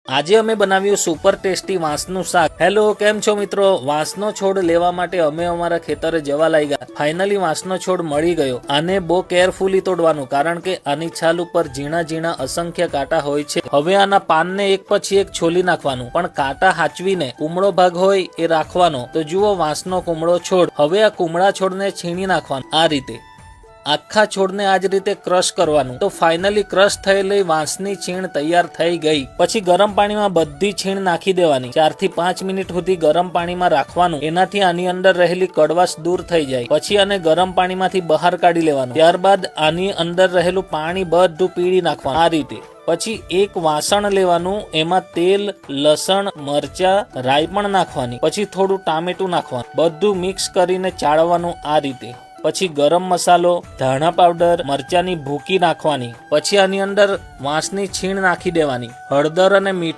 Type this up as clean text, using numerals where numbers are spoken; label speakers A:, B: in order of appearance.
A: આજે અમે બનાવ્યું સુપર ટેસ્ટી વાંસનું શાક। હેલો, કેમ છો મિત્રો? વાંસનો છોડ લેવા માટે અમે અમારા ખેતરે જવા લાગ્યા। ફાઇનલી વાંસનો છોડ મળી ગયો। આને બહુ કેરફુલી તોડવાનું, કારણ કે આની છાલ ઉપર ઝીણા ઝીણા અસંખ્ય કાંટા હોય છે। હવે આના પાનને એક પછી એક છોલી નાખવાનું, પણ કાંટા હાચવીને કુમળો ભાગ હોય એ રાખવાનો। તો જુઓ વાંસનો કુમળો છોડ। હવે આ કુમળા છોડને છીણી નાખવાનું આ રીતે। આખા છોડને આ જ રીતે ક્રશ કરવાનું। તો ફાઇનલી ક્રશ થયેલી વાંસની છીણ તૈયાર થઈ ગઈ। પછી ગરમ પાણીમાં બધી છીણ નાખી દેવાની। 4 થી 5 મિનિટ સુધી ગરમ પાણીમાં રાખવાનું, એનાથી આની અંદર રહેલી કડવાશ દૂર થઈ જાય। પછી આને ગરમ પાણીમાંથી બહાર કાઢી લેવાનું। ત્યારબાદ આની અંદર રહેલું પાણી બધું પીળી નાખવાનું આ રીતે। પછી એક વાસણ લેવાનું, એમાં તેલ, લસણ, મરચા, રાઈ પણ નાખવાની। પછી થોડું ટામેટું નાખવાનું, બધું મિક્સ કરીને ચાળવાનું આ રીતે। પછી ગરમ મસાલો, ધાણા પાવડર, મરચાની ભૂકી નાખવાની। પછી આની અંદર વાંસની છીણ નાખી દેવાની, હળદર અને મીઠું